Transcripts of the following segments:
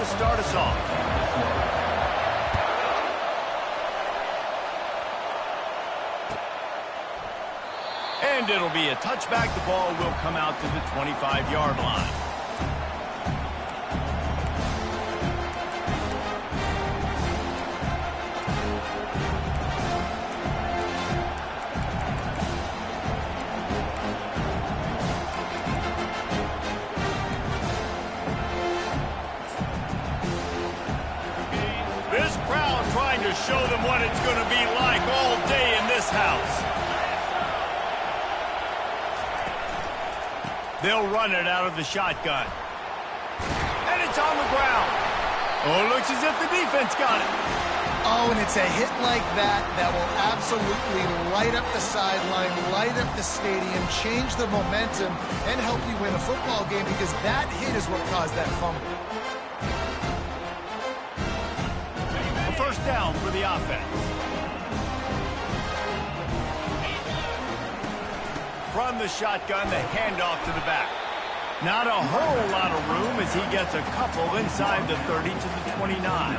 to start us off. And it'll be a touchback. The ball will come out to the 25-yard line. This crowd trying to show them what it's going to be like all day in this house. They'll run it out of the shotgun. And it's on the ground. Oh, it looks as if the defense got it. Oh, and it's a hit like that that will absolutely light up the sideline, light up the stadium, change the momentum, and help you win a football game because that hit is what caused that fumble. A first down for the offense. From the shotgun, the handoff to the back. Not a whole lot of room as he gets a couple inside the 30 to the 29.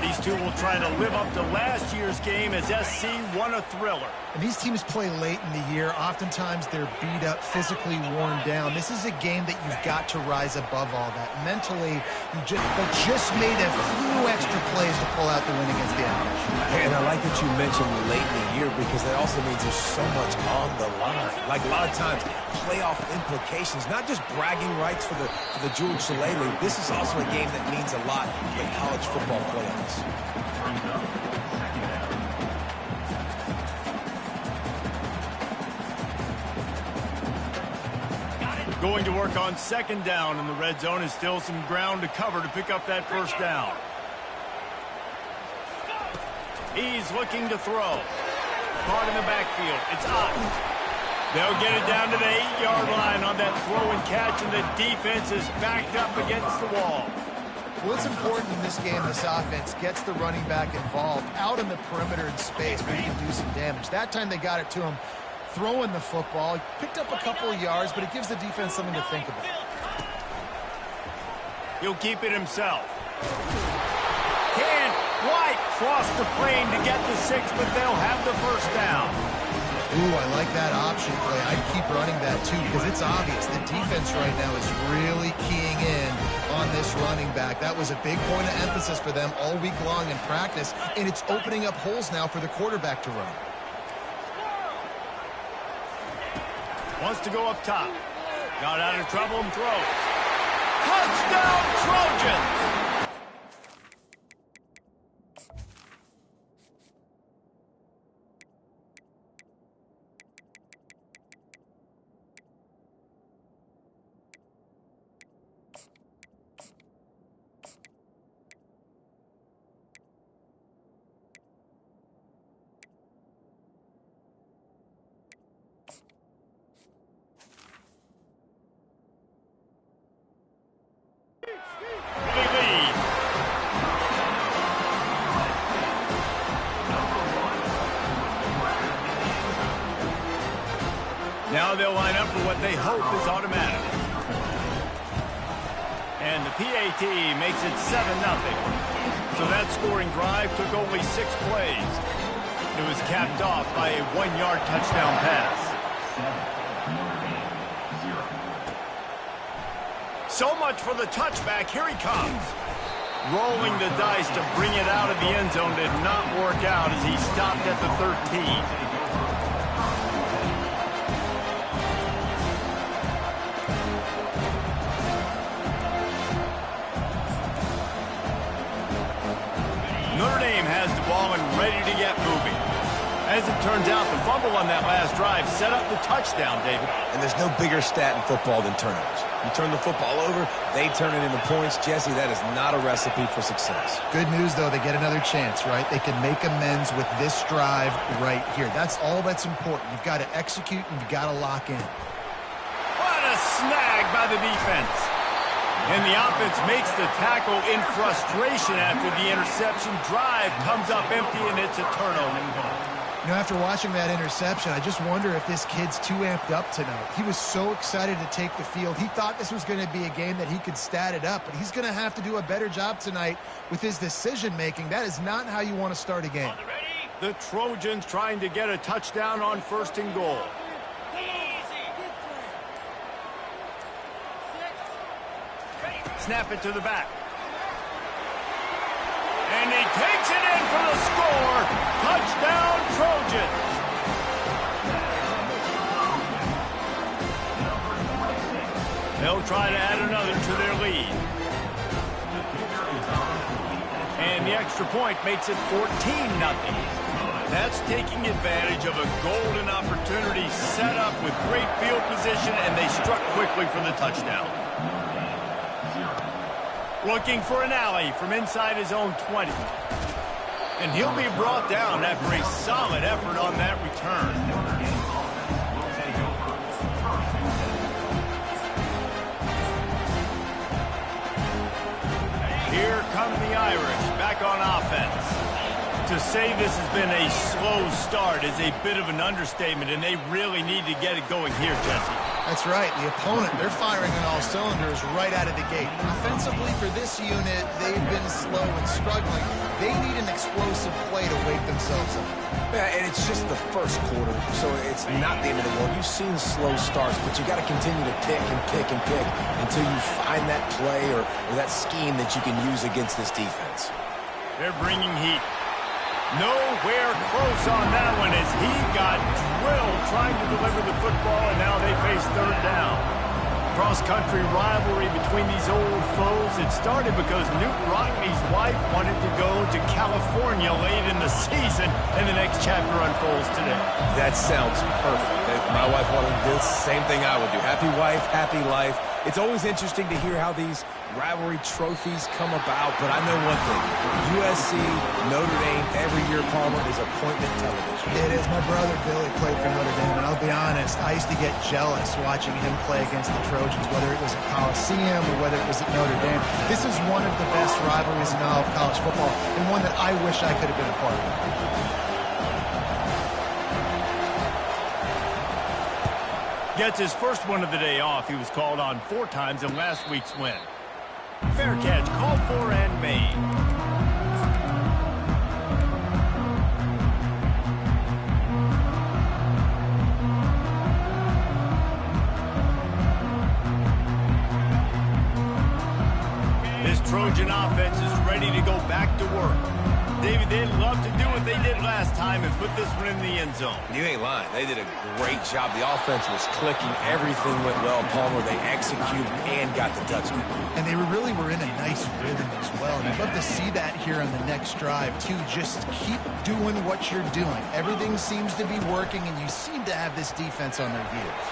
These two will try to live up to last year's game as SC won a thriller. And these teams play late in the year. Oftentimes they're beat up, physically worn down. This is a game that you've got to rise above all that. Mentally, they just made a few extra plays to pull out the win against the Avalanche. And I like that you mentioned late in the year because that also means there's so much on the line. Like a lot of times, playoff implications, not just bragging rights for the George Shillelagh League. This is also a game that means a lot in college football playoffs. Going to work on second down in the red zone is still some ground to cover to pick up that first down. He's looking to throw. Caught in the backfield. It's up. They'll get it down to the 8-yard line on that throw and catch, and the defense is backed up against the wall. Well, it's important in this game, this offense gets the running back involved out in the perimeter in space where he can do some damage. That time they got it to him throwing the football. He picked up a couple of yards, but it gives the defense something to think about. He'll keep it himself. Can't quite cross the plane to get the 6, but they'll have the first down. Ooh, I like that option play. I'd keep running that too because it's obvious the defense right now is really keying in on this running back. That was a big point of emphasis for them all week long in practice, and it's opening up holes now for the quarterback to run. Wants to go up top. Got out of trouble and throws. Touchdown, Trojans! Now they'll line up for what they hope is automatic. And the PAT makes it 7-0. So that scoring drive took only 6 plays. It was capped off by a 1-yard touchdown pass. So much for the touchback. Here he comes. Rolling the dice to bring it out of the end zone did not work out as he stopped at the 13. Notre Dame has the ball and ready to get moving. As it turns out, the fumble on that last drive set up the touchdown, David. And there's no bigger stat in football than turnovers. You turn the football over, they turn it into points. Jesse, that is not a recipe for success. Good news, though, they get another chance, right? They can make amends with this drive right here. That's all that's important. You've got to execute and you've got to lock in. What a snag by the defense. And the offense makes the tackle in frustration after the interception. Drive comes up empty, and it's a turnover. You know, after watching that interception, I just wonder if this kid's too amped up tonight. He was so excited to take the field. He thought this was going to be a game that he could stat it up, but he's going to have to do a better job tonight with his decision-making. That is not how you want to start a game. The Trojans trying to get a touchdown on 1st and goal. Snap it to the back. And he takes it in for the score. Touchdown, Trojans. They'll try to add another to their lead. And the extra point makes it 14-0. That's taking advantage of a golden opportunity set up with great field position, and they struck quickly for the touchdown. Looking for an alley from inside his own 20. And he'll be brought down after a solid effort on that return. Here come the Irish back on offense. To say this has been a slow start is a bit of an understatement, and they really need to get it going here, Jesse. That's right. The opponent, they're firing on all cylinders right out of the gate. Offensively for this unit, they've been slow and struggling. They need an explosive play to wake themselves up. Yeah, and it's just the first quarter, so it's not the end of the world. You've seen slow starts, but you got to continue to pick and pick and pick until you find that play or that scheme that you can use against this defense. They're bringing heat. Nowhere close on that one as he got drilled trying to deliver the football, and now they face 3rd down. Cross-country rivalry between these old foes. It started because Newt Rockney's wife wanted to go to California late in the season, and the next chapter unfolds today. That sounds perfect. If my wife wanted this, same thing I would do. Happy wife, happy life. It's always interesting to hear how these rivalry trophies come about, but I know one thing. USC, Notre Dame, every year, Palmer, is appointment television. It is. My brother Billy played for Notre Dame, and I'll be honest, I used to get jealous watching him play against the Trojans, whether it was at Coliseum or whether it was at Notre Dame. This is one of the best rivalries in all of college football, and one that I wish I could have been a part of. Gets his first one of the day off. He was called on 4 times in last week's win. Fair catch, called for and made. This Trojan offense is ready to go back to work. David, they'd love to do what they did last time and put this one in the end zone. You ain't lying. They did a great job. The offense was clicking. Everything went well, Palmer. They executed and got the touchdown. And they really were in a nice rhythm as well. And I'd love to see that here on the next drive, too. Just keep doing what you're doing. Everything seems to be working, and you seem to have this defense on their heels.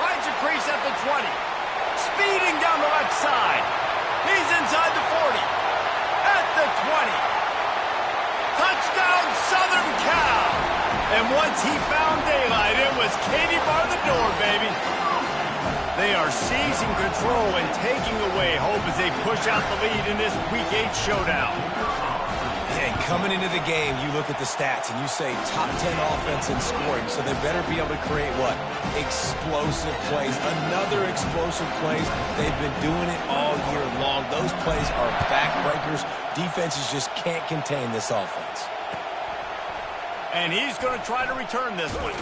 Finds a crease at the 20. Speeding down the left side. He's inside the 40. At the 20. Touchdown, Southern Cal! And once he found daylight, it was Katie bar the door, baby. They are seizing control and taking away hope as they push out the lead in this Week 8 showdown. And coming into the game, you look at the stats and you say top 10 offense in scoring, so they better be able to create what? Explosive plays. Another explosive plays. They've been doing it all year long. Those plays are backbreakers. Defenses just can't contain this offense. And he's going to try to return this one.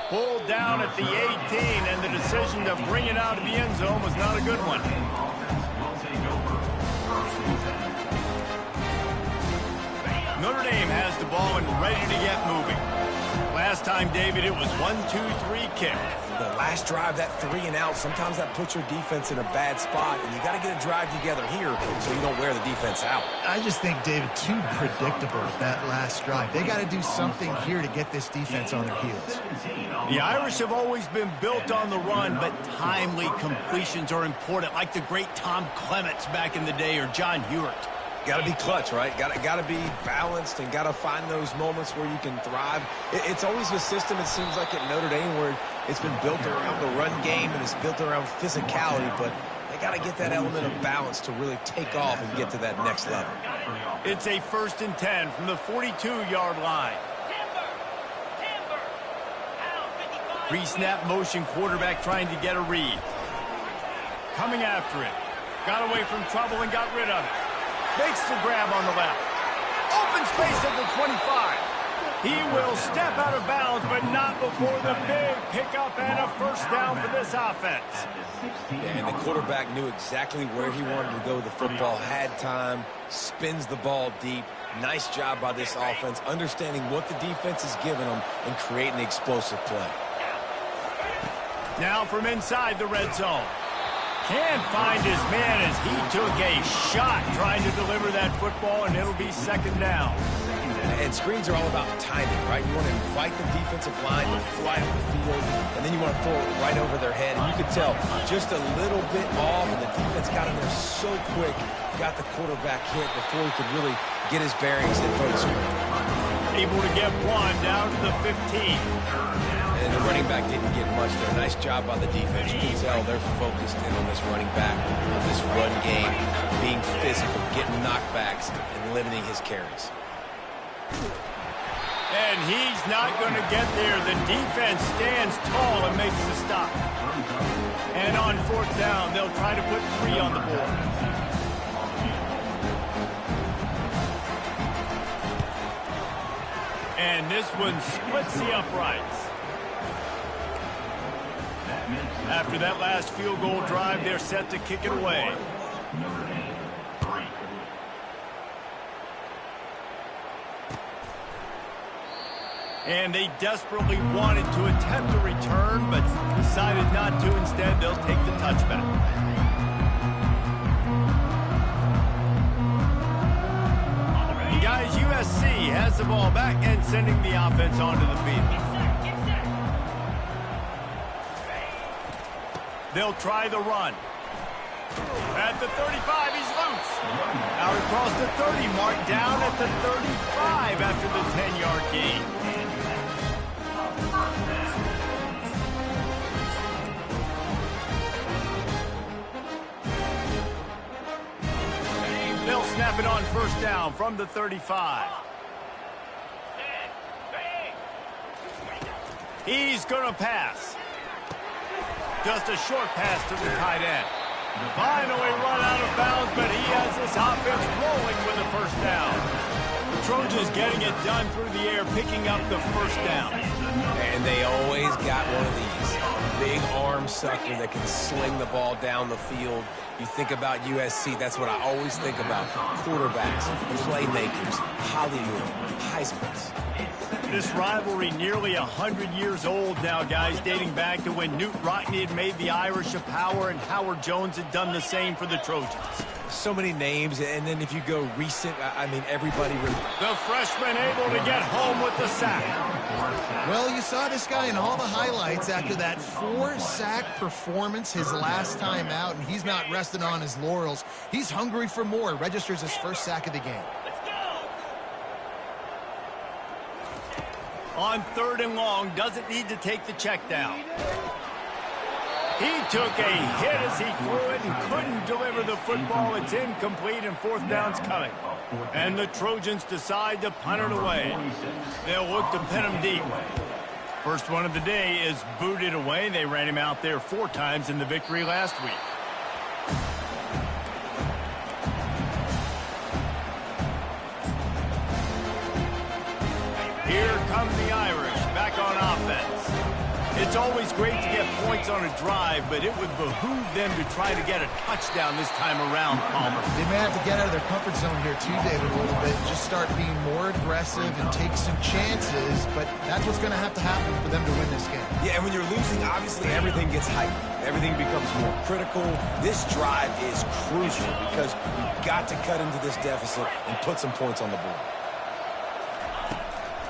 Pulled down at the 18, and the decision to bring it out of the end zone was not a good one. Notre Dame has the ball and ready to get moving. Last time, David, it was 1-2-3 kick. The last drive, that 3 and out, sometimes that puts your defense in a bad spot, and you got to get a drive together here so you don't wear the defense out. I just think, David, too predictable that last drive. They got to do something here to get this defense on their heels. The Irish have always been built on the run, but timely completions are important, like the great Tom Clements back in the day or John Hewitt. Got to be clutch, right? Got to be balanced and got to find those moments where you can thrive. It's always a system, it seems like, at Notre Dame where it's been built around the run game and it's built around physicality, but they got to get that element of balance to really take off and get to that next level. It's a 1st and 10 from the 42-yard line. Pre-snap motion quarterback trying to get a read. Coming after it. Got away from trouble and got rid of it. Makes the grab on the left. Open space at the 25. He will step out of bounds, but not before the big pickup and a first down for this offense. Yeah, and the quarterback knew exactly where he wanted to go with the football, had time, spins the ball deep. Nice job by this offense, understanding what the defense is giving them and creating the explosive play. Now from inside the red zone. Can't find his man as he took a shot trying to deliver that football, and it'll be second down. And screens are all about timing, right? You want to invite the defensive line to fly up the field, and then you want to throw it right over their head. And you could tell just a little bit off, and the defense got in there so quick, got the quarterback hit before he could really get his bearings and throw the screen. Able to get one down to the 15. And the running back didn't get much there. Nice job by the defense. You can tell they're focused in on this running back, on this run game, being physical, getting knockbacks, and limiting his carries. And he's not going to get there. The defense stands tall and makes the stop. And on fourth down, they'll try to put 3 on the board. And this one splits the uprights. After that last field goal drive, they're set to kick it away. And they desperately wanted to attempt a return, but decided not to. Instead, they'll take the touchback. Guys, USC has the ball back and sending the offense onto the field. They'll try the run. At the 35, he's loose. Out across the 30, marked down at the 35 after the 10-yard gain. They'll snap it on first down from the 35. He's going to pass. Just a short pass to the tight end. Finally run out of bounds, but he has this offense rolling with a first down. The Trojans getting it done through the air, picking up the first down. And they always got one of these. Big arm sucker that can sling the ball down the field. You think about USC, that's what I always think about. Quarterbacks, playmakers, Hollywood, Heismans. This rivalry nearly 100 years old now, guys, dating back to when Newt Rockne had made the Irish a power and Howard Jones had done the same for the Trojans. So many names, and then if you go recent, I mean, everybody... The freshman able to get home with the sack. Well, you saw this guy in all the highlights after that 4-sack performance his last time out, and he's not resting on his laurels. He's hungry for more. Registers his first sack of the game. On third and long, doesn't need to take the check down. He took a hit as he threw it and couldn't deliver the football. It's incomplete and fourth down's coming. And the Trojans decide to punt it away. They'll look to pin him deep. First one of the day is booted away. They ran him out there 4 times in the victory last week. Here come the Irish back on offense. It's always great to get points on a drive, but it would behoove them to try to get a touchdown this time around, Palmer. They may have to get out of their comfort zone here too, David, a little bit. Just start being more aggressive and take some chances, but that's what's going to happen for them to win this game. Yeah, and when you're losing, obviously everything gets heightened. Everything becomes more critical. This drive is crucial because you've got to cut into this deficit and put some points on the board.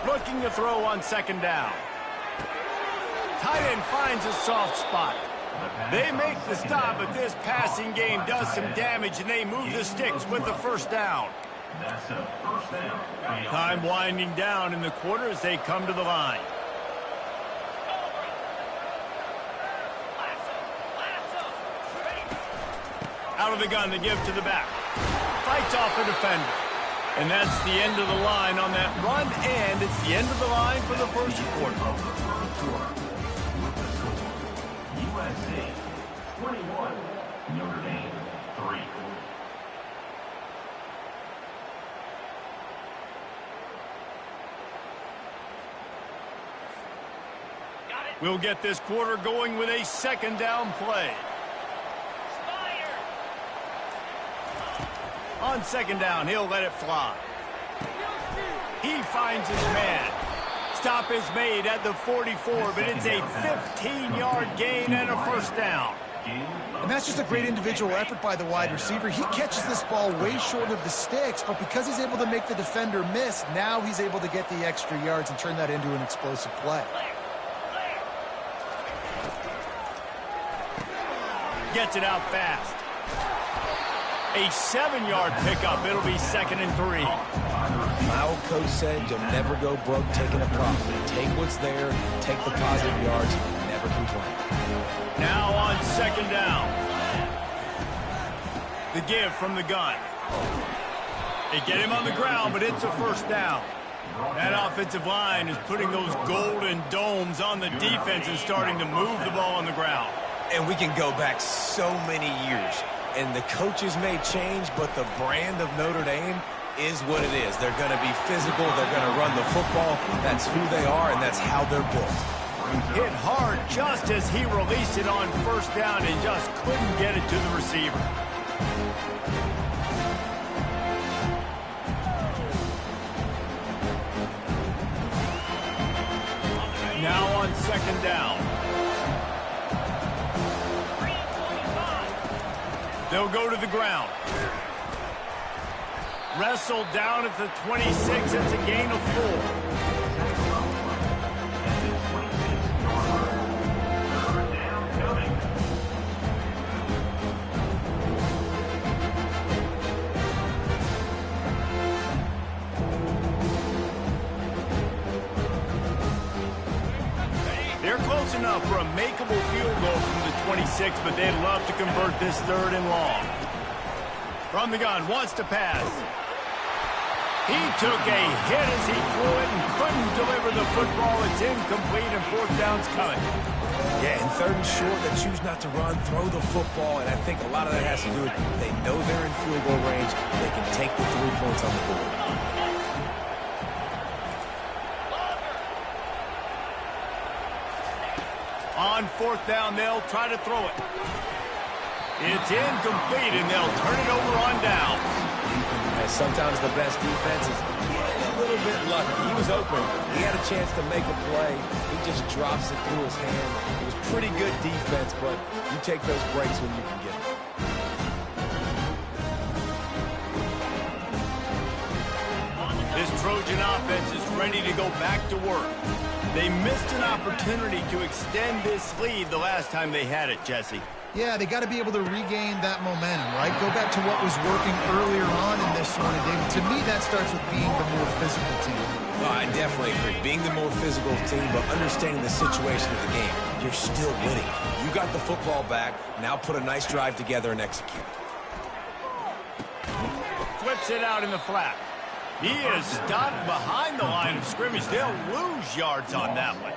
Looking to throw on second down. Tight end finds a soft spot. They make the stop, but this passing game does some damage, and they move the sticks with the first down. Time winding down in the quarter as they come to the line. Out of the gun to give to the back. Fights off a defender. And that's the end of the line on that run, and it's the end of the line for the first quarter. 21, Notre Dame, 3. We'll get this quarter going with a second down play. On second down, he'll let it fly. He finds his man. Stop is made at the 44, but it's a 15-yard gain and a first down. And that's just a great individual effort by the wide receiver. He catches this ball way short of the sticks, but because he's able to make the defender miss, now he's able to get the extra yards and turn that into an explosive play. Gets it out fast. A 7-yard pickup. It'll be 2nd and 3. My old coach said you'll never go broke taking a profit. Take what's there, take the positive yards, and never complain. Now on second down. The give from the gun. They get him on the ground, but it's a first down. That offensive line is putting those golden domes on the defense and starting to move the ball on the ground. And we can go back so many years. And the coaches may change, but the brand of Notre Dame is what it is. They're going to be physical. They're going to run the football. That's who they are, and that's how they're built. Hit hard just as he released it on first down and just couldn't get it to the receiver. Now on second down. They'll go to the ground. Wrestled down at the 26. It's a gain of 4. They're close enough for a makeable field goal from the 26, but they'd love to convert this 3rd and long. From the gun, wants to pass. He took a hit as he threw it and couldn't deliver the football. It's incomplete and 4th down's coming. Yeah, in 3rd and short, they choose not to run, throw the football, and I think a lot of that has to do with they know they're in field goal range. They can take the 3 points on the board. On 4th down, they'll try to throw it. It's incomplete, and they'll turn it over on downs. And sometimes the best defense is getting a little bit lucky. He was open. He had a chance to make a play. He just drops it through his hand. It was pretty good defense, but you take those breaks when you can get them. This Trojan offense is ready to go back to work. They missed an opportunity to extend this lead the last time they had it, Jesse. Yeah, they got to be able to regain that momentum, right? Go back to what was working earlier on in this one. And David, to me, that starts with being the more physical team. No, I definitely agree. Being the more physical team, but understanding the situation of the game. You're still winning. You got the football back. Now put a nice drive together and execute. Flips it out in the flat. He is stopped behind the line of scrimmage. They'll lose yards on that one.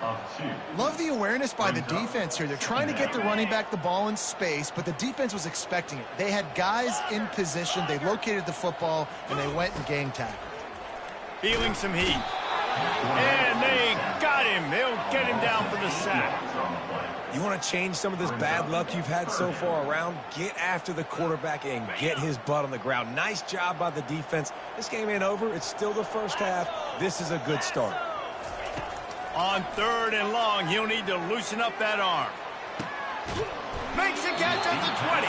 Love the awareness by the defense here. They're trying to get the running back the ball in space, but the defense was expecting it. They had guys in position. They located the football, and they went and gang tackled. Feeling some heat. And they got him. They'll get him down for the sack. You want to change some of this bad luck you've had so far around? Get after the quarterback and get his butt on the ground. Nice job by the defense. This game ain't over. It's still the first half. This is a good start. On 3rd and long, he'll need to loosen up that arm. Makes a catch at the 20.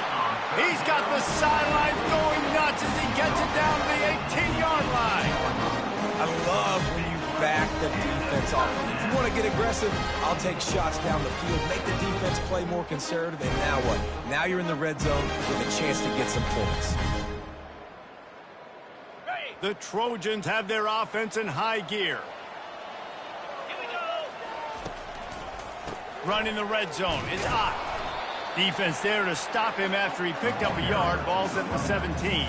He's got the sidelines going nuts as he gets it down to the 18-yard line. I love when you back the defense off. If you want to get aggressive, I'll take shots down the field, make the defense play more conservative, and now what? Now you're in the red zone with a chance to get some points. The Trojans have their offense in high gear. Running the red zone is Ncaa. Defense there to stop him after he picked up a yard. Ball's at the 17.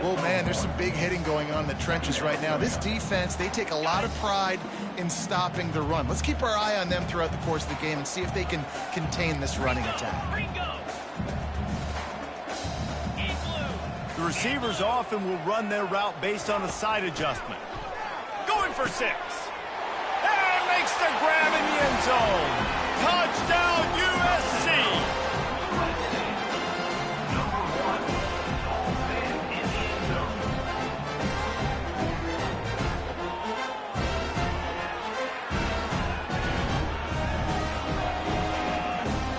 Well, man, there's some big hitting going on in the trenches right now. This defense, they take a lot of pride in stopping the run. Let's keep our eye on them throughout the course of the game and see if they can contain this running attack. The receivers often will run their route based on a side adjustment. Going for 6. And makes the grab in the end zone. Touchdown, USC!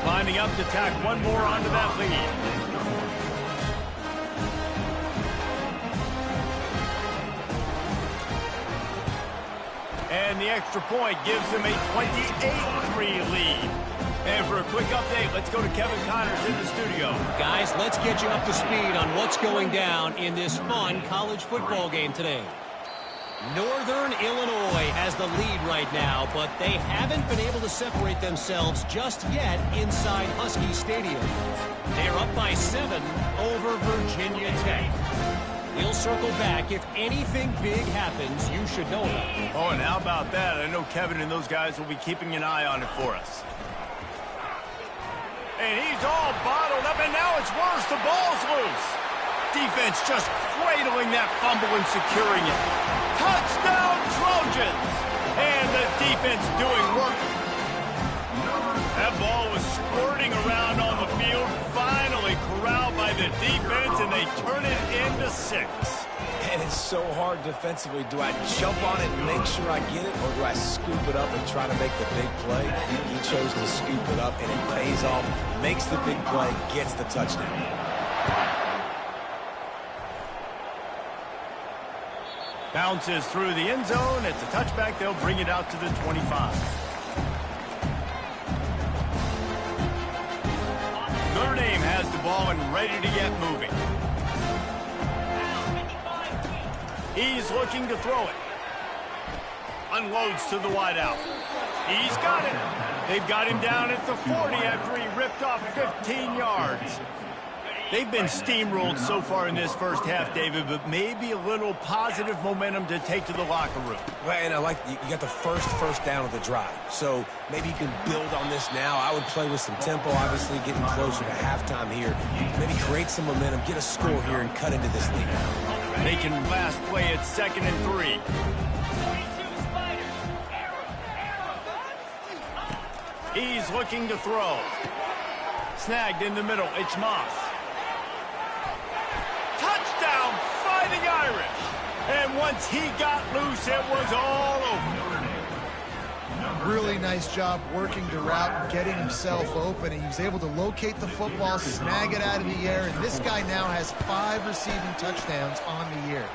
Lining up to tack one more onto that lead. And the extra point gives them a 28-3 lead. And for a quick update, let's go to Kevin Connors in the studio. Guys, let's get you up to speed on what's going down in this fun college football game today. Northern Illinois has the lead right now, but they haven't been able to separate themselves just yet inside Husky Stadium. They're up by 7 over Virginia Tech. We'll circle back. If anything big happens, you should know about it. Oh, and how about that? I know Kevin and those guys will be keeping an eye on it for us. And he's all bottled up, and now it's worse. The ball's loose. Defense just cradling that fumble and securing it. Touchdown, Trojans! And the defense doing work. That ball was squirting around on the field, finally corralled by the defense, and they turn it into 6. And it's so hard defensively. Do I jump on it and make sure I get it, or do I scoop it up and try to make the big play? He chose to scoop it up, and it pays off, makes the big play, gets the touchdown. Bounces through the end zone. It's a touchback. They'll bring it out to the 25. Notre Dame has the ball and ready to get moving. He's looking to throw it. Unloads to the wideout. He's got it. They've got him down at the 40 after he ripped off 15 yards. They've been steamrolled so far in this first half, David, but maybe a little positive momentum to take to the locker room. Well, and I like you got the first down of the drive. So maybe you can build on this now. I would play with some tempo, obviously getting closer to halftime here. Maybe create some momentum, get a score here, and cut into this lead. They can last play at 2nd and 3. He's looking to throw. Snagged in the middle. It's Moss. Touchdown, Fighting Irish. And once he got loose, it was all over. Really nice job working the route and getting himself open. And he was able to locate the football, snag it out of the air. And this guy now has 5 receiving touchdowns on the year.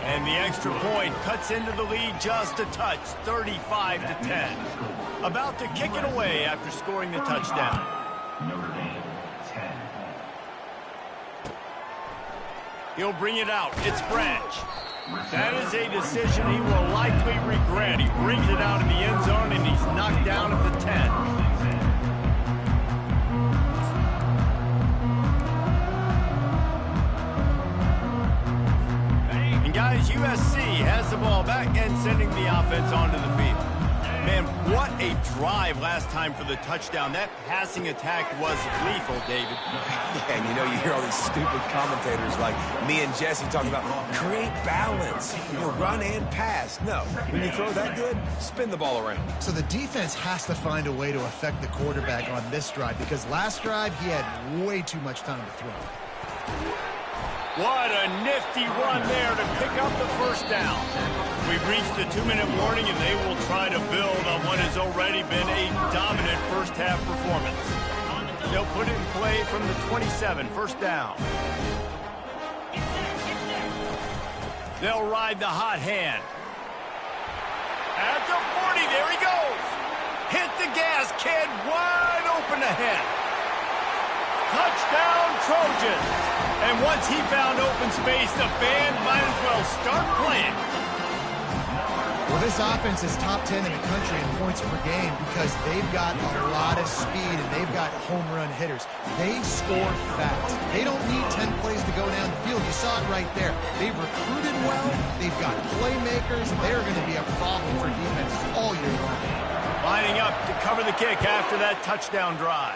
And the extra point cuts into the lead just a touch, 35-10. About to kick it away after scoring the touchdown. Notre Dame, 10. He'll bring it out. It's Branch. That is a decision he will likely regret. He brings it out in the end zone, and he's knocked down at the 10. And guys, USC has the ball back and sending the offense onto the field. Man, what a drive last time for the touchdown. That passing attack was lethal, David. Yeah, and you hear all these stupid commentators like me and Jesse talking about create balance, run and pass. No, when you throw that good, spin the ball around. So the defense has to find a way to affect the quarterback on this drive, because last drive he had way too much time to throw. What a nifty run there to pick up the first down. We've reached the 2-minute warning, and they will try to build on what has already been a dominant first-half performance. They'll put it in play from the 27, first down. They'll ride the hot hand. At the 40, there he goes. Hit the gas, kid, wide open ahead. Touchdown, Trojans. And once he found open space, the band might as well start playing. Well, this offense is top 10 in the country in points per game because they've got a lot of speed and they've got home run hitters. They score fast. They don't need 10 plays to go down the field. You saw it right there. They've recruited well. They've got playmakers. They're going to be a problem for defenses all year long. Lining up to cover the kick after that touchdown drive.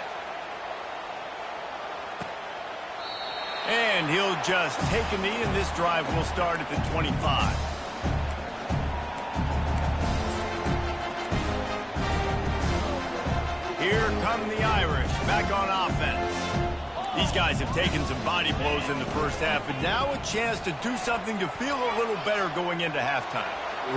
And he'll just take a knee, and this drive will start at the 25. Here come the Irish, back on offense. These guys have taken some body blows in the first half, and now a chance to do something to feel a little better going into halftime.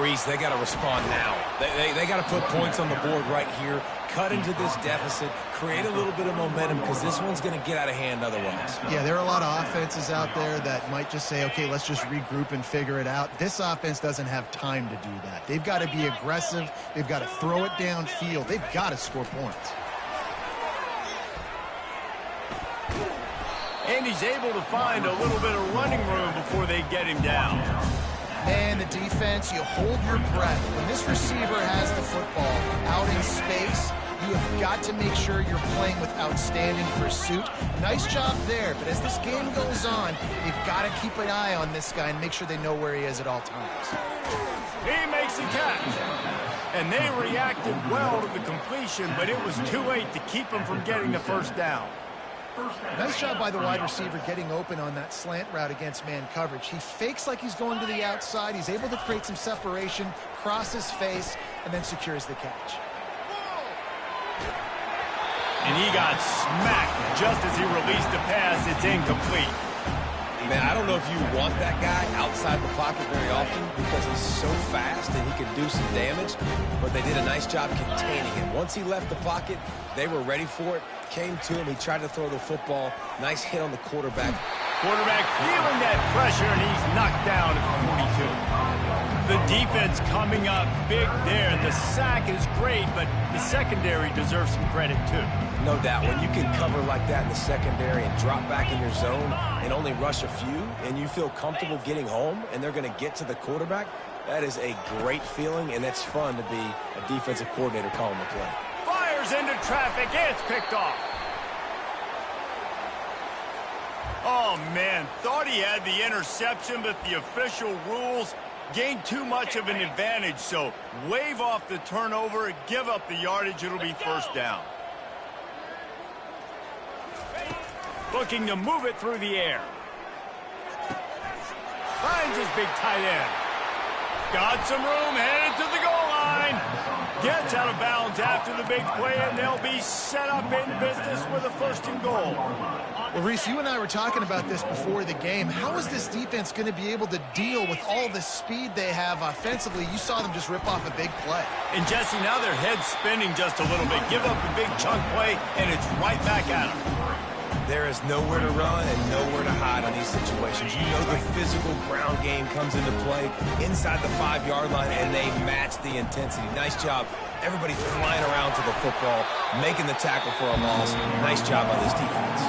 Reese, they got to respond now. They got to put points on the board right here, cut into this deficit, create a little bit of momentum because this one's going to get out of hand otherwise. Yeah, there are a lot of offenses out there that might just say, okay, let's just regroup and figure it out. This offense doesn't have time to do that. They've got to be aggressive. They've got to throw it downfield. They've got to score points. And he's able to find a little bit of running room before they get him down. And the defense, you hold your breath. When this receiver has the football out in space, you have got to make sure you're playing with outstanding pursuit. Nice job there, but as this game goes on, you've got to keep an eye on this guy and make sure they know where he is at all times. He makes the catch. And they reacted well to the completion, but it was too late to keep him from getting the first down. Nice job by the wide receiver getting open on that slant route against man coverage. He fakes like he's going to the outside. He's able to create some separation, cross his face, and then secures the catch. And he got smacked just as he released the pass. It's incomplete. Man, I don't know if you want that guy outside the pocket very often because he's so fast and he can do some damage, but they did a nice job containing him. Once he left the pocket, they were ready for it, came to him, he tried to throw the football. Nice hit on the quarterback. Quarterback feeling that pressure, and he's knocked down at the 42. The defense coming up big there. The sack is great, but the secondary deserves some credit too. No doubt. When you can cover like that in the secondary and drop back in your zone and only rush a few, and you feel comfortable getting home and they're going to get to the quarterback, that is a great feeling, and it's fun to be a defensive coordinator calling the play. Fires into traffic. It's picked off. Oh, man. Thought he had the interception, but the official rules gained too much of an advantage, so wave off the turnover, give up the yardage. It'll be first down. Looking to move it through the air. Finds his big tight end. Got some room, headed to the goal line. Gets out of bounds after the big play, and they'll be set up in business with a first and goal. Well, Reese, you and I were talking about this before the game. How is this defense going to be able to deal with all the speed they have offensively? You saw them just rip off a big play. And, Jesse, now their head's spinning just a little bit. Give up a big chunk play, and it's right back at them. There is nowhere to run and nowhere to hide on these situations. You know the physical ground game comes into play inside the 5-yard line, and they match the intensity. Nice job. Everybody flying around to the football, making the tackle for a loss. Nice job on this defense.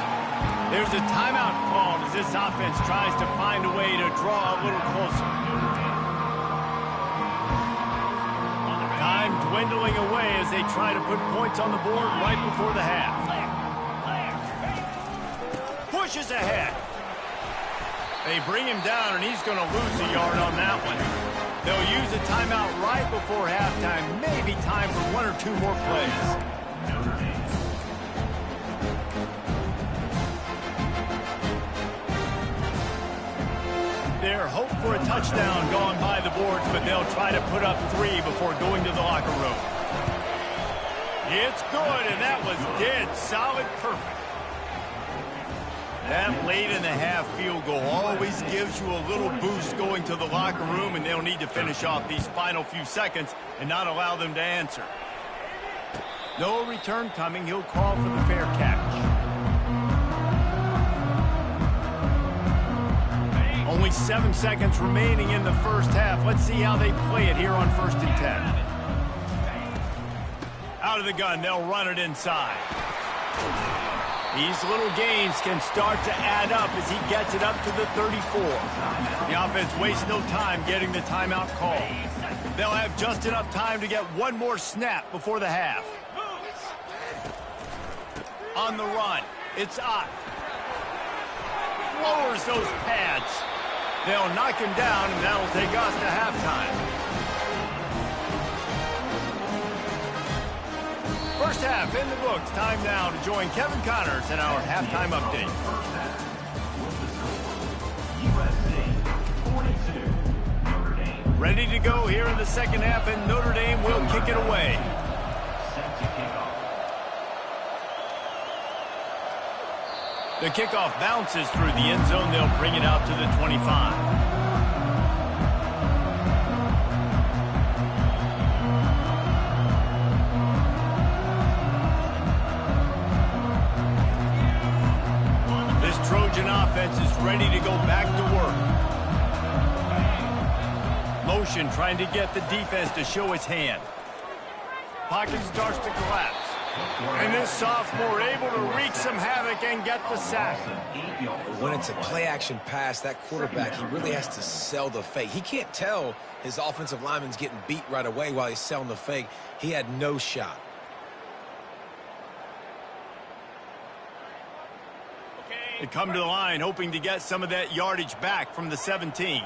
There's a timeout called as this offense tries to find a way to draw a little closer. Time dwindling away as they try to put points on the board right before the half. Pushes ahead. They bring him down, and he's going to lose a yard on that one. They'll use a timeout right before halftime. Maybe time for one or two more plays. Their hope for a touchdown gone by the boards, but they'll try to put up 3 before going to the locker room. It's good, and that was dead solid, perfect. That late in the half field goal always gives you a little boost going to the locker room, and they'll need to finish off these final few seconds and not allow them to answer. No return coming. He'll call for the fair catch. Only 7 seconds remaining in the first half. Let's see how they play it here on 1st and 10. Out of the gun, they'll run it inside. These little gains can start to add up as he gets it up to the 34. The offense wastes no time getting the timeout called. They'll have just enough time to get one more snap before the half. On the run, it's Ncaa. Lowers those pads. They'll knock him down, and that'll take us to halftime. First half in the books. Time now to join Kevin Connors in our halftime update. Ready to go here in the second half, and Notre Dame will kick it away. The kickoff bounces through the end zone. They'll bring it out to the 25. This Trojan offense is ready to go back to work. Motion trying to get the defense to show its hand. Pocket starts to collapse. And this sophomore able to wreak some havoc and get the sack. When it's a play-action pass, that quarterback, he really has to sell the fake. He can't tell his offensive lineman's getting beat right away while he's selling the fake. He had no shot. They come to the line hoping to get some of that yardage back from the 17.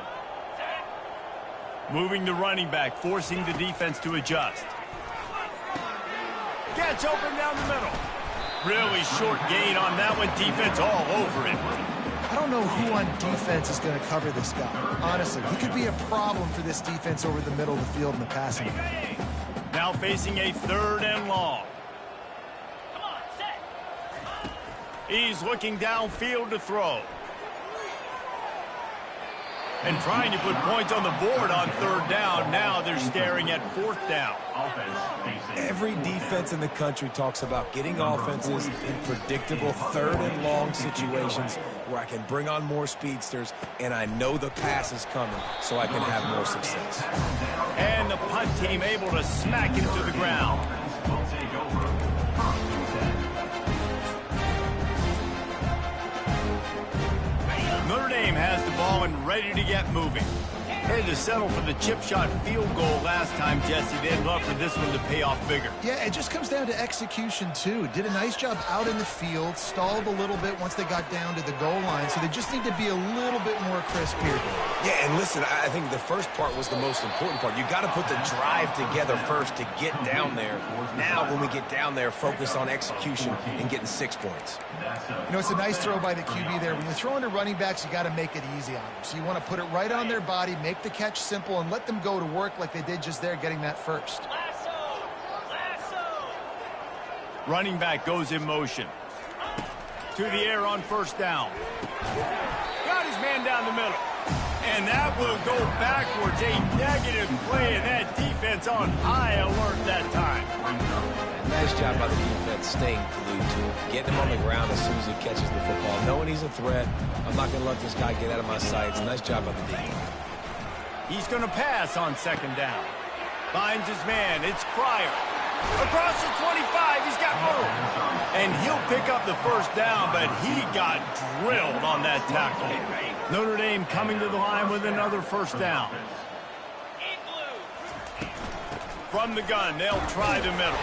Moving the running back, forcing the defense to adjust. Gets open down the middle. Really short gain on that one. Defense all over it. I don't know who on defense is going to cover this guy. Honestly, he could be a problem for this defense over the middle of the field in the passing game. Now facing a 3rd and long. He's looking downfield to throw. And trying to put points on the board on 3rd down. Now they're staring at 4th down. Every defense in the country talks about getting offenses in predictable 3rd and long situations where I can bring on more speedsters and I know the pass is coming so I can have more success. And the punt team able to smack him to the ground. Notre Dame has the ball and ready to get moving. Had to settle for the chip shot field goal last time, Jesse. They'd love for this one to pay off bigger. Yeah, it just comes down to execution, too. Did a nice job out in the field, stalled a little bit once they got down to the goal line, so they just need to be a little bit more crisp here. Yeah, and listen, I think the first part was the most important part. You got to put the drive together first to get down there. Now, when we get down there, focus on execution and getting 6 points. You know, it's a nice throw by the QB there. When you're throwing to running backs, you got to make it easy on them. So you want to put it right on their body, make the catch simple, and let them go to work like they did just there, getting that first. Running back goes in motion. To the air on 1st down. Got his man down the middle. And that will go backwards. A negative play, and that defense on high alert that time. Nice job by the defense staying glued to him, getting him on the ground as soon as he catches the football, knowing he's a threat. I'm not going to let this guy get out of my sights. Nice job by the defense. He's going to pass on 2nd down. Finds his man. It's Pryor. Across the 25. He's got room. And he'll pick up the 1st down, but he got drilled on that tackle. Notre Dame coming to the line with another 1st down. From the gun, they'll try the middle.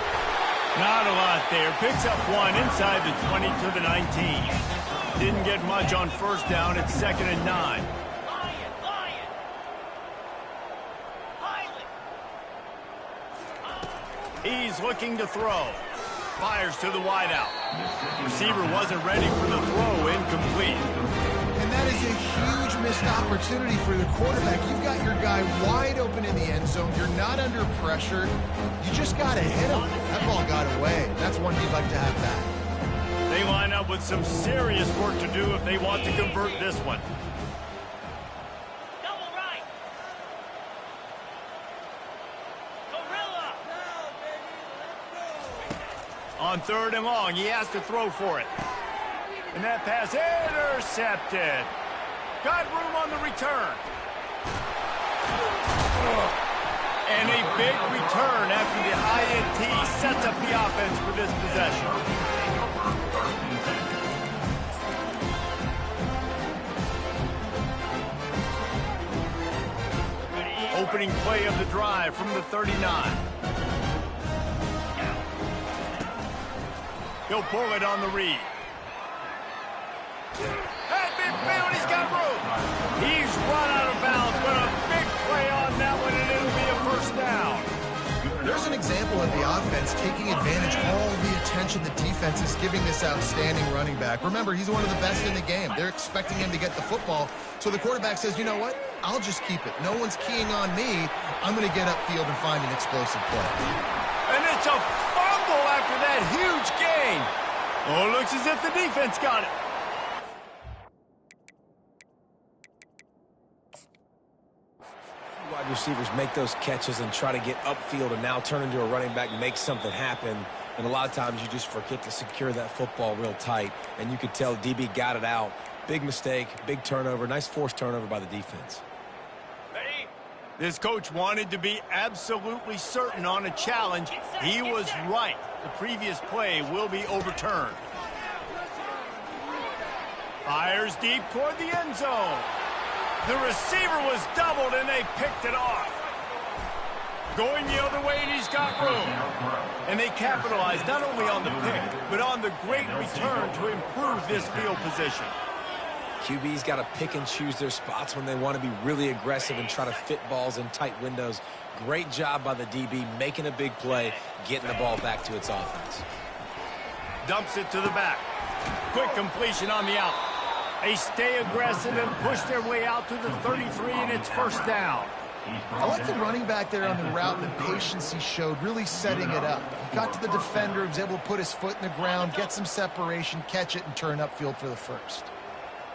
Not a lot there. Picks up one inside the 20 to the 19. Didn't get much on 1st down. It's 2nd and 9. He's looking to throw. Fires to the wideout. Receiver wasn't ready for the throw. Incomplete. And that is a huge missed opportunity for the quarterback. You've got your guy wide open in the end zone. You're not under pressure. You just got to hit him. That ball got away. That's one you'd like to have back. They line up with some serious work to do if they want to convert this one. Double right. Gorilla. On 3rd and long, he has to throw for it. And that pass intercepted. Got room on the return. And a big return after the INT sets up the offense for this possession. Opening play of the drive from the 39. He'll pull it on the read. At midfield, he's got room. He's run out of bounds, but a big play on that one, and it'll be a first down. There's an example of the offense taking advantage of all the attention the defense is giving this outstanding running back. Remember, he's one of the best in the game. They're expecting him to get the football, so the quarterback says, you know what? I'll just keep it. No one's keying on me. I'm going to get upfield and find an explosive play. And it's a fumble after that huge gain. Oh, looks as if the defense got it. Wide receivers make those catches and try to get upfield and now turn into a running back and make something happen. And a lot of times you just forget to secure that football real tight. And you could tell DB got it out. Big mistake, big turnover, nice forced turnover by the defense. Ready? This coach wanted to be absolutely certain on a challenge. He was right. The previous play will be overturned. Fires deep toward the end zone. The receiver was doubled, and they picked it off. Going the other way, and he's got room. And they capitalized not only on the pick, but on the great return to improve this field position. QB's got to pick and choose their spots when they want to be really aggressive and try to fit balls in tight windows. Great job by the DB making a big play, getting the ball back to its offense. Dumps it to the back. Quick completion on the out. They stay aggressive and push their way out to the 33, and it's first down. I like the running back there on the route and the patience he showed, really setting it up. Got to the defender, was able to put his foot in the ground, get some separation, catch it, and turn upfield for the first.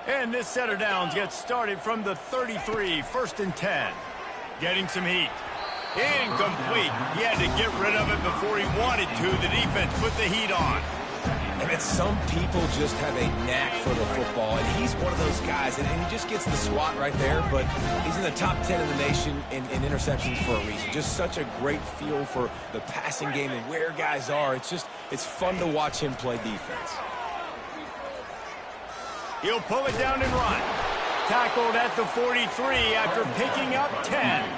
And this set of downs gets started from the 33, first and 10. Getting some heat. Incomplete. He had to get rid of it before he wanted to. The defense put the heat on. And some people just have a knack for the football, and he's one of those guys, and he just gets the swat right there, but he's in the top 10 in the nation in interceptions for a reason. Just such a great feel for the passing game and where guys are. It's fun to watch him play defense. He'll pull it down and run. Tackled at the 43 after picking up 10.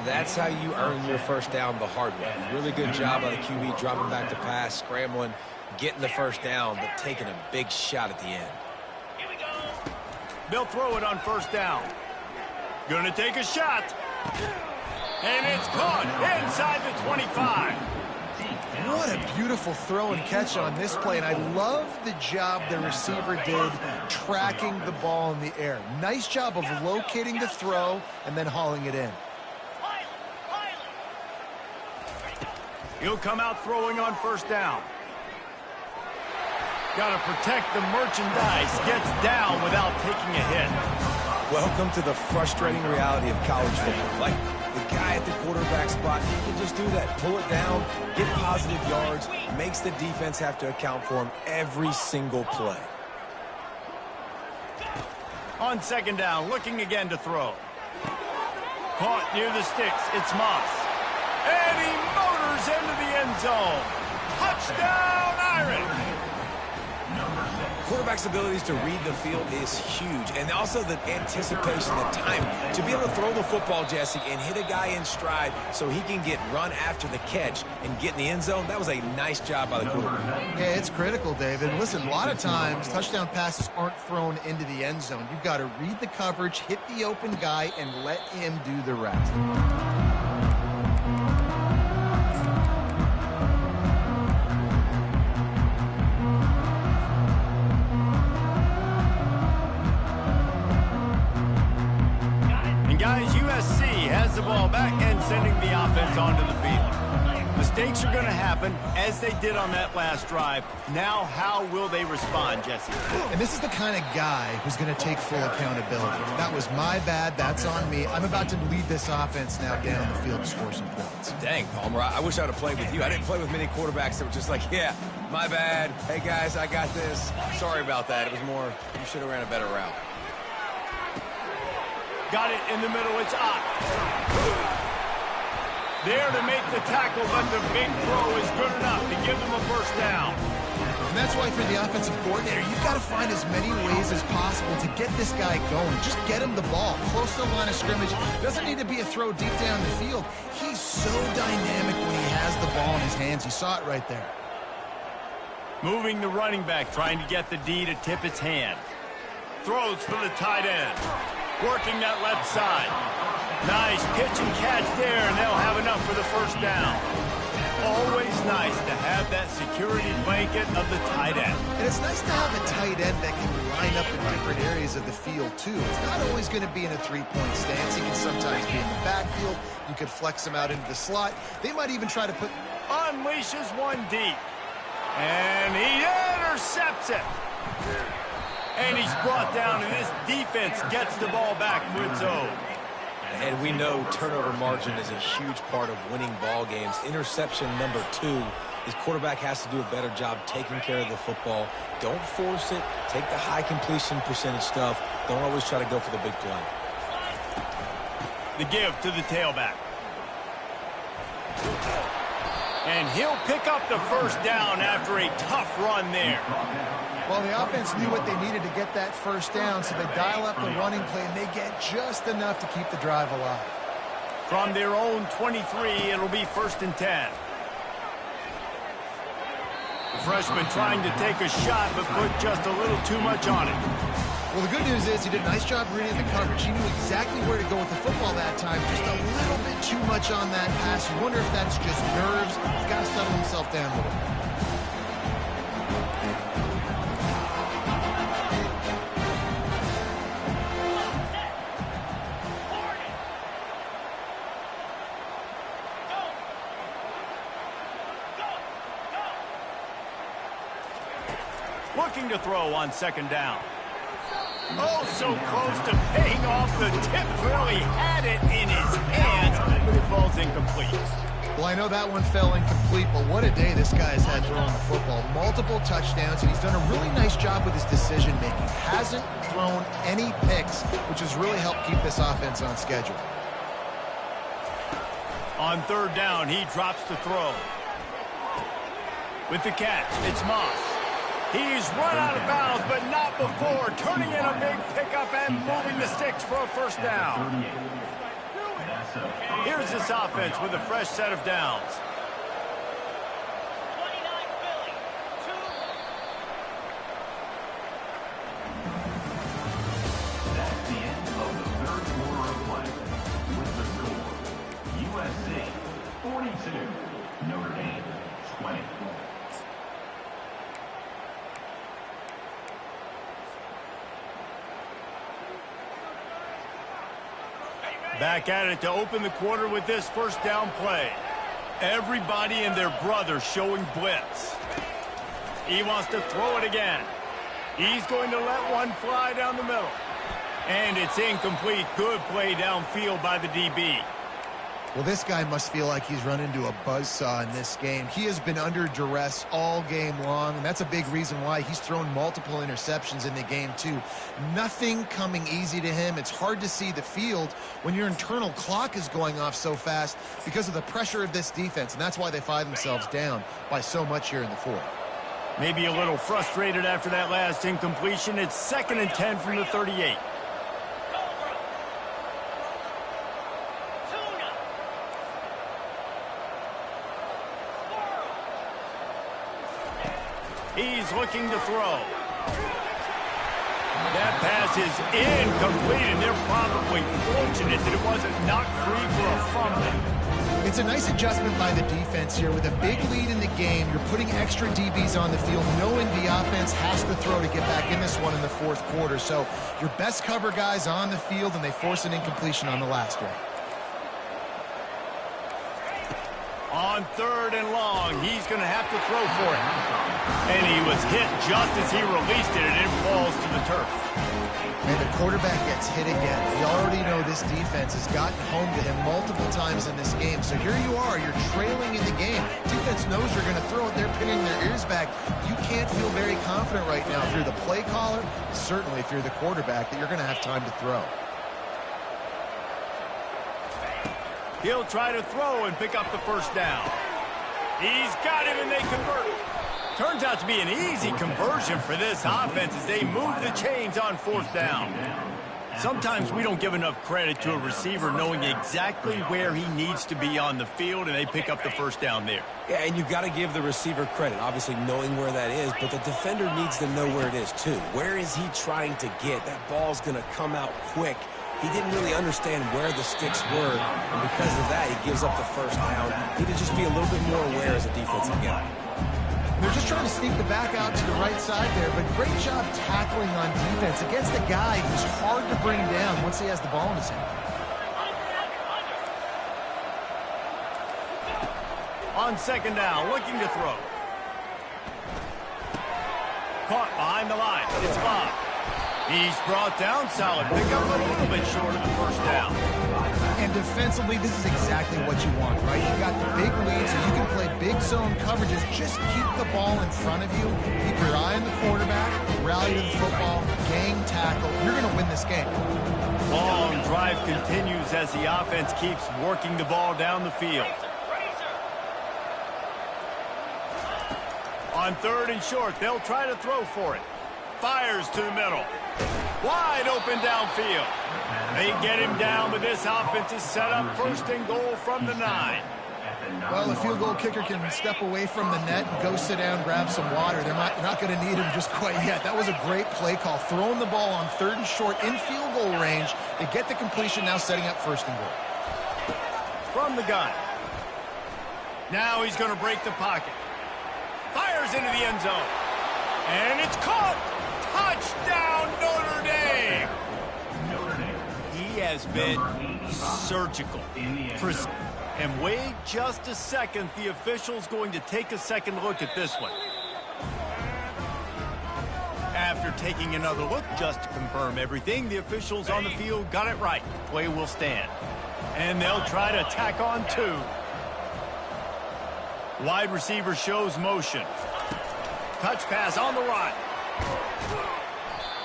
That's how you earn your first down the hard way. Really good job by the QB dropping back to pass, scrambling, getting the first down, but taking a big shot at the end. Here we go. They'll throw it on first down. Gonna take a shot. And it's caught inside the 25. What a beautiful throw and catch on this play, and I love the job the receiver did tracking the ball in the air. Nice job of locating the throw and then hauling it in. He'll come out throwing on first down. Got to protect the merchandise. Gets down without taking a hit. Welcome to the frustrating reality of college football. Like the guy at the quarterback spot, he can just do that. Pull it down, get positive yards, makes the defense have to account for him every single play. On second down, looking again to throw. Caught near the sticks. It's Moss. And he motors into the end zone. Touchdown, Irish! Quarterback's abilities to read the field is huge, and also the anticipation, the time to be able to throw the football, Jesse, and hit a guy in stride so he can get run after the catch and get in the end zone. That was a nice job by the quarterback. Yeah, it's critical, David. Listen, a lot of times touchdown passes aren't thrown into the end zone. You've got to read the coverage, hit the open guy, and let him do the rest. Guys, USC has the ball back and sending the offense onto the field. Mistakes are going to happen, as they did on that last drive. Now, how will they respond, Jesse? And this is the kind of guy who's going to take full accountability. That was my bad. That's on me. I'm about to lead this offense now down the field to score some points. Dang, Palmer, I wish I would have played with you. I didn't play with many quarterbacks that were just like, yeah, my bad. Hey, guys, I got this. Sorry about that. It was more, you should have ran a better route. Got it in the middle. It's Ncaa. There to make the tackle, but the big throw is good enough to give them a first down. And that's why for the offensive coordinator, you've got to find as many ways as possible to get this guy going. Just get him the ball close to the line of scrimmage. Doesn't need to be a throw deep down the field. He's so dynamic when he has the ball in his hands. You saw it right there. Moving the running back, trying to get the D to tip its hand. Throws for the tight end. Working that left side. Nice pitch and catch there, and they'll have enough for the first down. Always nice to have that security blanket of the tight end. And it's nice to have a tight end that can line up in different areas of the field, too. It's not always going to be in a three-point stance. He can sometimes be in the backfield. You could flex him out into the slot. They might even try to put... Unleashes one deep. And he intercepts it. And he's brought down, and this defense gets the ball back for its own. And we know turnover margin is a huge part of winning ball games. Interception number 2. His quarterback has to do a better job taking care of the football. Don't force it. Take the high completion percentage stuff. Don't always try to go for the big play. The give to the tailback. And he'll pick up the first down after a tough run there. Well, the offense knew what they needed to get that first down, so they dial up the running play, and they get just enough to keep the drive alive. From their own 23, it'll be 1st and 10. The freshman trying to take a shot, but put just a little too much on it. Well, the good news is he did a nice job reading the coverage. He knew exactly where to go with the football that time. Just a little bit too much on that pass. You wonder if that's just nerves. He's got to settle himself down a little bit. Looking to throw on 2nd down. Oh, so close to paying off. The tip really had it in his hands, but it falls incomplete. Well, I know that one fell incomplete, but what a day this guy has had throwing the football. Multiple touchdowns, and he's done a really nice job with his decision-making. Hasn't thrown any picks, which has really helped keep this offense on schedule. On 3rd down, he drops the throw. With the catch, it's Moss. He's run out of bounds, but not before. Turning in a big pickup and moving the sticks for a first down. Here's this offense with a fresh set of downs. That's the end of the 3rd quarter of play. With the score, USC 42, Notre Dame 20. Back at it to open the quarter with this first down play. Everybody and their brother showing blitz. He wants to throw it again. He's going to let one fly down the middle. And it's incomplete. Good play downfield by the DB. Well, this guy must feel like he's run into a buzzsaw in this game. He has been under duress all game long, and that's a big reason why he's thrown multiple interceptions in the game, too. Nothing coming easy to him. It's hard to see the field when your internal clock is going off so fast because of the pressure of this defense, and that's why they find themselves down by so much here in the 4th. Maybe a little frustrated after that last incompletion. It's 2nd and 10 from the 38. He's looking to throw. That pass is incomplete, and they're probably fortunate that it wasn't knocked free for a fumble. It's a nice adjustment by the defense here. With a big lead in the game, you're putting extra DBs on the field, knowing the offense has to throw to get back in this one in the 4th quarter. So your best cover guys on the field, and they force an incompletion on the last one. On 3rd and long, he's going to have to throw for it. And he was hit just as he released it, and it falls to the turf. And the quarterback gets hit again. We already know this defense has gotten home to him multiple times in this game. So here you are, you're trailing in the game. Defense knows you're going to throw it. They're pinning their ears back. You can't feel very confident right now through the play caller, certainly through the quarterback, that you're going to have time to throw. He'll try to throw and pick up the first down. He's got him, and they convert. Turns out to be an easy conversion for this offense as they move the chains on 4th down. Sometimes we don't give enough credit to a receiver knowing exactly where he needs to be on the field, and they pick up the 1st down there. Yeah, and you've got to give the receiver credit, obviously knowing where that is, but the defender needs to know where it is too. Where is he trying to get? That ball's going to come out quick. He didn't really understand where the sticks were, and because of that, he gives up the 1st down. He need to just be a little bit more aware as a defensive guy. They're just trying to sneak the back out to the right side there, but great job tackling on defense against a guy who's hard to bring down once he has the ball in his hand. On 2nd down, looking to throw. Caught behind the line. It's Bob. He's brought down. Solid pickup, a little bit short of the 1st down. And defensively, this is exactly what you want, right? You got the big lead, so you can play big zone coverages. Just keep the ball in front of you. Keep your eye on the quarterback. Rally to the football. Gang tackle. You're going to win this game. Long drive continues as the offense keeps working the ball down the field. On 3rd and short, they'll try to throw for it. Fires to the middle. Wide open downfield. They get him down, but this offense is set up 1st and goal from the 9. Well, the field goal kicker can step away from the net and go sit down, grab some water. They're not going to need him just quite yet. That was a great play call. Throwing the ball on 3rd and short in field goal range. They get the completion, now setting up 1st and goal. From the gun. Now he's going to break the pocket. Fires into the end zone. And it's caught. Touchdown, Notre Dame. He has been surgical. And wait just a second. The official's going to take a second look at this one. After taking another look, just to confirm everything, the officials on the field got it right. Play will stand. And they'll try to tack on 2. Wide receiver shows motion. Touch pass on the run.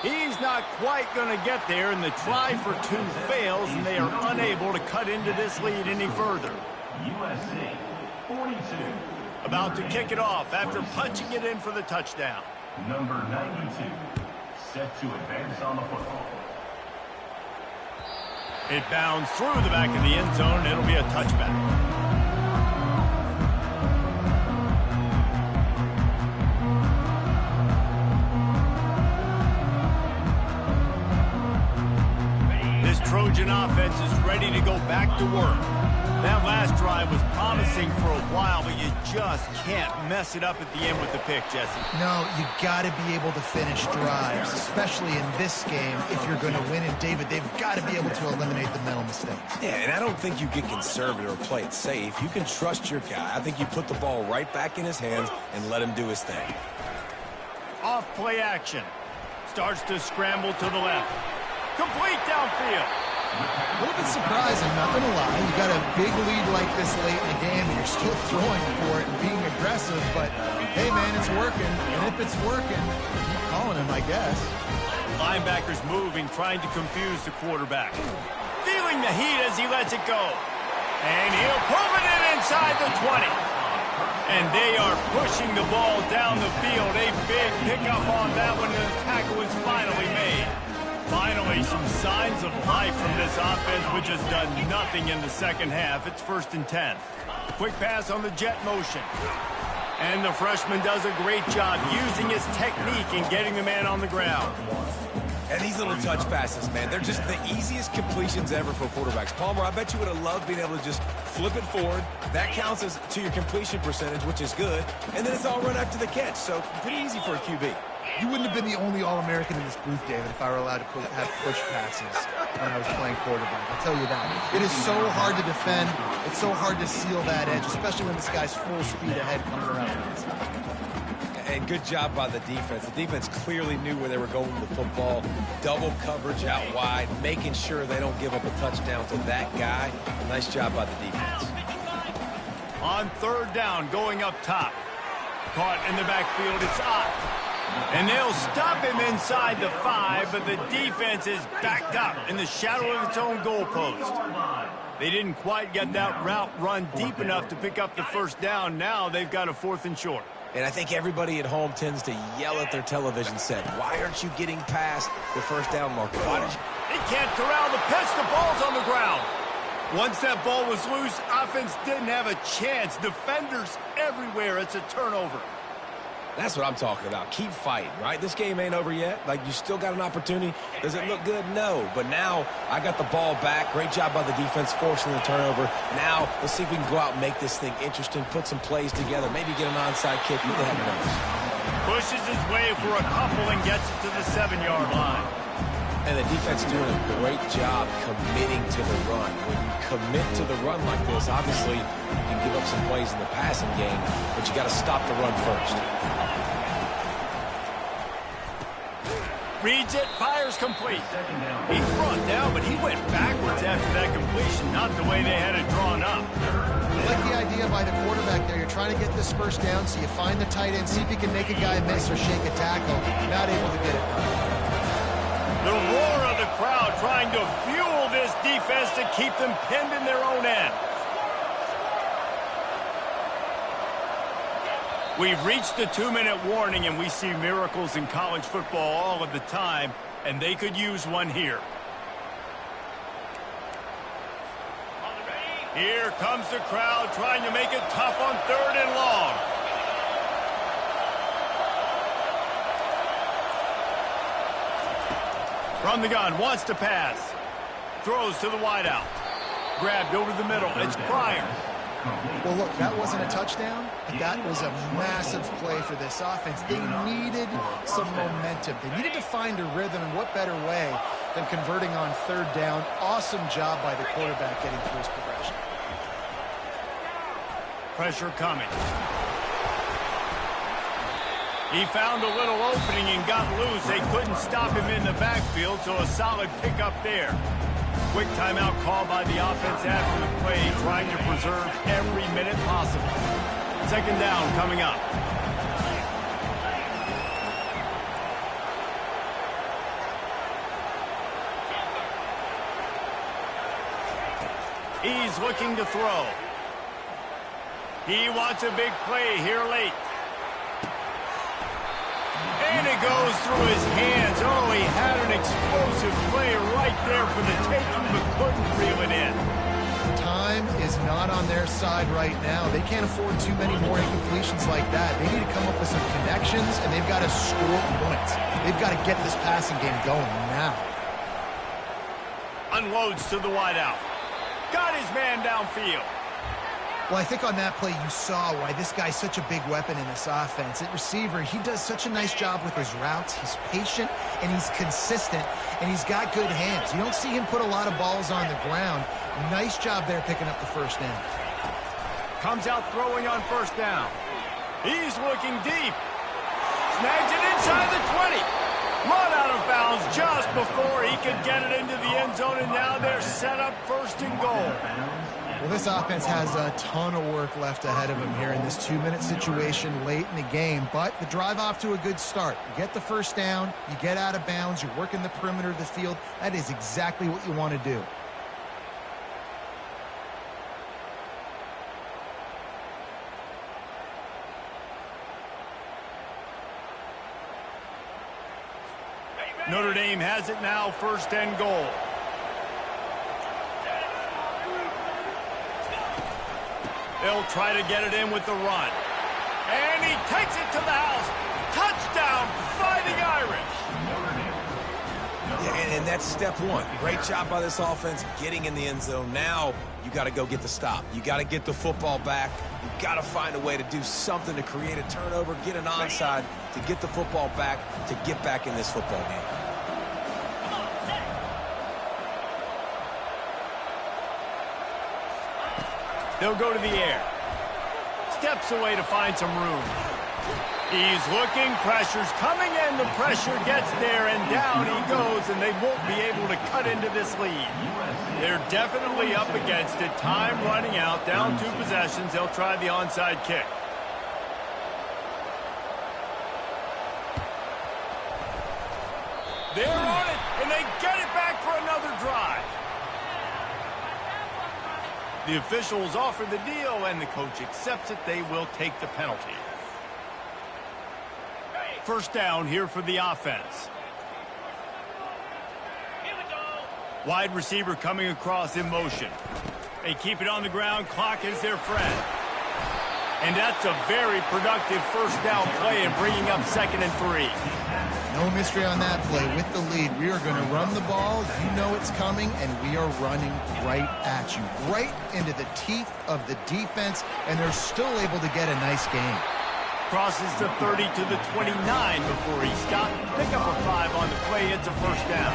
He's not quite going to get there, and the try for 2 fails, and they are unable to cut into this lead any further. USC 42. About to kick it off after punching it in for the touchdown. Number 92, set to advance on the football. It bounds through the back of the end zone, and it'll be a touchback. Trojan offense is ready to go back to work. That last drive was promising for a while, but you just can't mess it up at the end with the pick, Jesse. No, you got to be able to finish drives, especially in this game if you're going to win. And David, they've got to be able to eliminate the mental mistakes. Yeah, and I don't think you get conservative or play it safe. You can trust your guy. I think you put the ball right back in his hands and let him do his thing. Off play action. Starts to scramble to the left. Complete downfield. A little bit surprising, not going to lie. You got a big lead like this late in the game, and you're still throwing for it and being aggressive. But, hey, man, it's working. And if it's working, keep calling him, I guess. Linebackers moving, trying to confuse the quarterback. Feeling the heat as he lets it go. And he'll pull it in inside the 20. And they are pushing the ball down the field. A big pickup on that one, and the tackle is finally made. Finally, some signs of life from this offense, which has done nothing in the 2nd half. It's 1st and 10. Quick pass on the jet motion. And the freshman does a great job using his technique and getting the man on the ground. And these little touch passes, man, they're just the easiest completions ever for quarterbacks. Palmer, I bet you would have loved being able to just flip it forward. That counts as to your completion percentage, which is good. And then it's all run after the catch, so pretty easy for a QB. You wouldn't have been the only All-American in this booth, David, if I were allowed to have push passes when I was playing quarterback. I'll tell you that. It is so hard to defend. It's so hard to seal that edge, especially when this guy's full speed ahead coming around the inside. And good job by the defense. The defense clearly knew where they were going with the football. Double coverage out wide, making sure they don't give up a touchdown to that guy. Nice job by the defense. On 3rd down, going up top. Caught in the backfield, it's Ott. And they'll stop him inside the 5, but the defense is backed up in the shadow of its own goalpost. They didn't quite get that route run deep enough to pick up the 1st down. Now they've got a 4th and short. And I think everybody at home tends to yell at their television set. Why aren't you getting past the first down marker? Why did you... He can't corral the pitch. The ball's on the ground. Once that ball was loose, offense didn't have a chance. Defenders everywhere. It's a turnover. That's what I'm talking about. Keep fighting, right? This game ain't over yet. Like, you still got an opportunity. Does it look good? No. But now I got the ball back. Great job by the defense forcing the turnover. Now let's see if we can go out and make this thing interesting, put some plays together, maybe get an onside kick. Who the heck knows? Pushes his way for a couple and gets it to the 7-yard line. And the defense doing a great job committing to the run. When you commit to the run like this, obviously you can give up some plays in the passing game, but you got to stop the run first. Reads it, fires complete. He's brought down, but he went backwards after that completion, not the way they had it drawn up. I like the idea by the quarterback there. You're trying to get this first down, so you find the tight end, see if you can make a guy miss or shake a tackle. Not able to get it done. The roar of the crowd trying to fuel this defense to keep them pinned in their own end. We've reached the 2-minute warning, and we see miracles in college football all of the time, and they could use one here. Here comes the crowd trying to make it tough on 3rd and long. From the gun, wants to pass. Throws to the wideout. Grabbed over the middle. It's Pryor. Well, look, that wasn't a touchdown, but that was a massive play for this offense. They needed some momentum. They needed to find a rhythm, and what better way than converting on 3rd down. Awesome job by the quarterback getting through his progression. Pressure coming. He found a little opening and got loose. They couldn't stop him in the backfield, so a solid pickup there. Quick timeout call by the offense after the play, trying to preserve every minute possible. 2nd down coming up. He's looking to throw. He wants a big play here late. And it goes through his hands. Oh, he had an explosive play right there for the taking, but couldn't reel it in. Time is not on their side right now. They can't afford too many more incompletions like that. They need to come up with some connections, and they've got to score points. They've got to get this passing game going now. Unloads to the wideout. Got his man downfield. Well, I think on that play you saw why this guy's such a big weapon in this offense. At receiver, he does such a nice job with his routes. He's patient, and he's consistent, and he's got good hands. You don't see him put a lot of balls on the ground. Nice job there picking up the first down. Comes out throwing on 1st down. He's looking deep. Snags it inside the 20. Run out of bounds just before he could get it into the end zone, and now they're set up 1st and goal. Well, this offense has a ton of work left ahead of them here in this 2-minute situation late in the game, but the drive off to a good start. You get the first down, you get out of bounds, you're working the perimeter of the field. That is exactly what you want to do. Notre Dame has it now, 1st and goal. They'll try to get it in with the run. And he takes it to the house. Touchdown, Fighting Irish. Yeah, and that's step 1. Great job by this offense getting in the end zone. Now you got to go get the stop. You got to get the football back. You got to find a way to do something to create a turnover, get an onside, to get the football back, to get back in this football game. They'll go to the air. Steps away to find some room. He's looking, pressure's coming in, the pressure gets there, and down he goes, and they won't be able to cut into this lead. They're definitely up against it. Time running out, down 2 possessions. They'll try the onside kick. They're on it, and they get it back for another drive. The officials offer the deal, and the coach accepts it. They will take the penalty. first down here for the offense. Here we go. Wide receiver coming across in motion. They keep it on the ground. Clock is their friend. And that's a very productive first down play and bringing up 2nd and 3. No mystery on that play. With the lead, we are going to run the ball. You know it's coming, and we are running right at you, right into the teeth of the defense, and they're still able to get a nice gain. Crosses the 30 to the 29 before he stopped. Pick up a 5 on the play. It's a first down.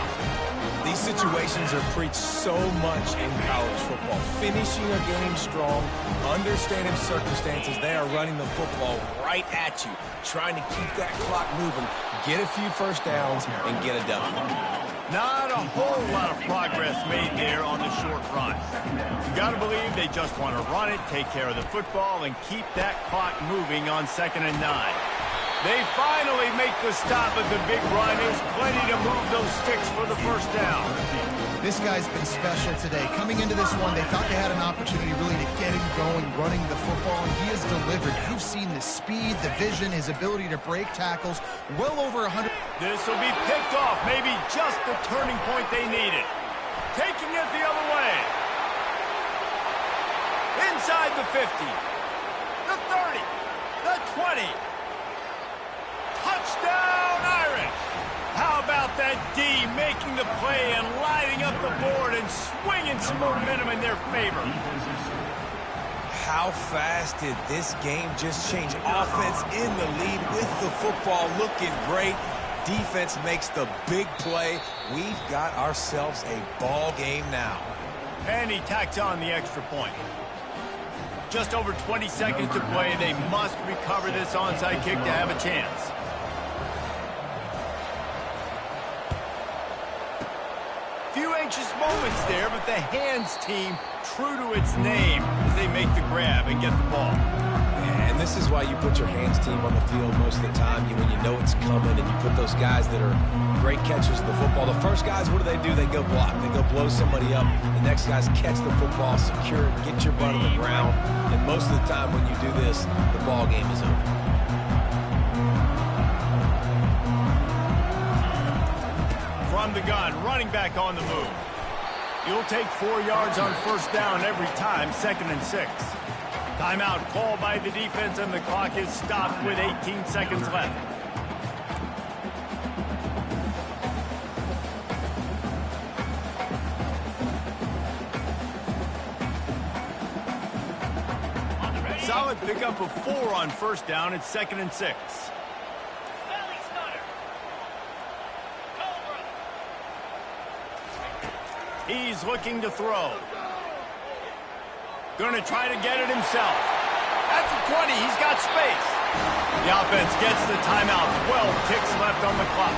These situations are preached so much in college football. Finishing a game strong, understanding circumstances. They are running the football right at you, trying to keep that clock moving, get a few first downs, and get it done. Not a whole lot of progress made there on the short run. You got to believe they just want to run it, take care of the football, and keep that clock moving on 2nd and 9. They finally make the stop at the big run. There's plenty to move those sticks for the first down. This guy's been special today. Coming into this one, they thought they had an opportunity really to get him going, running the football, and he has delivered. You've seen the speed, the vision, his ability to break tackles, well over 100. This will be picked off, maybe just the turning point they needed. Taking it the other way. Inside the 50, the 30, the 20. Touchdown, Irish! How about that D making the play and lighting up the board and swinging some momentum in their favor? How fast did this game just change? Offense in the lead with the football looking great. Defense makes the big play. We've got ourselves a ball game now. And he tacks on the extra point. Just over 20 seconds to play. They must recover this onside kick to have a chance. Few anxious moments there, but the hands team true to its name as they make the grab and get the ball. And this is why you put your hands team on the field most of the time. When you know it's coming and you put those guys that are great catchers of the football. The first guys, what do? They go block. They go blow somebody up. The next guys catch the football, secure it, get your butt on the ground. And most of the time when you do this, the ball game is over. From the gun, running back on the move. You'll take 4 yards on first down every time, 2nd and 6. Timeout called by the defense, and the clock is stopped with 18 seconds left. Solid pickup of 4 on first down. It's 2nd and 6. Valley starter. Cobra. He's looking to throw. Going to try to get it himself. At the 20, he's got space. The offense gets the timeout. 12 ticks left on the clock.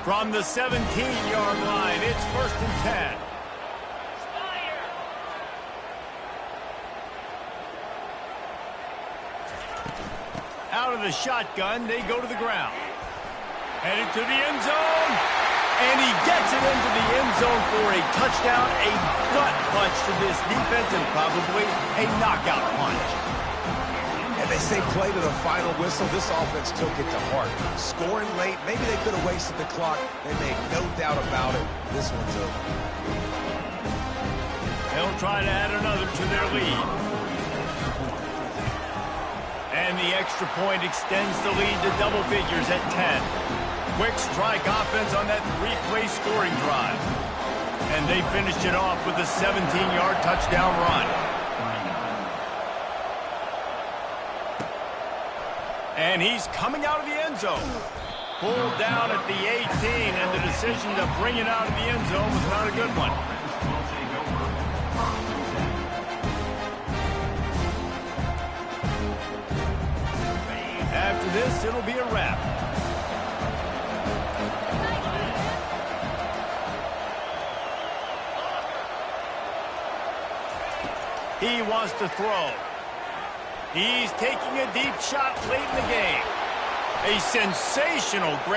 From the 17-yard line, it's 1st and 10. Spire. Out of the shotgun, they go to the ground. Headed to the end zone. And he gets it into the end zone for a touchdown, a gut punch to this defense, and probably a knockout punch. And they say play to the final whistle. This offense took it to heart. Scoring late, maybe they could have wasted the clock. They made no doubt about it. This one's over. They'll try to add another to their lead. And the extra point extends the lead to double figures at 10. Quick strike offense on that 3-play scoring drive. And they finished it off with a 17-yard touchdown run. And he's coming out of the end zone. Pulled down at the 18, and the decision to bring it out of the end zone was not a good one. After this, it'll be a wrap. He wants to throw. He's taking a deep shot late in the game. A sensational grab.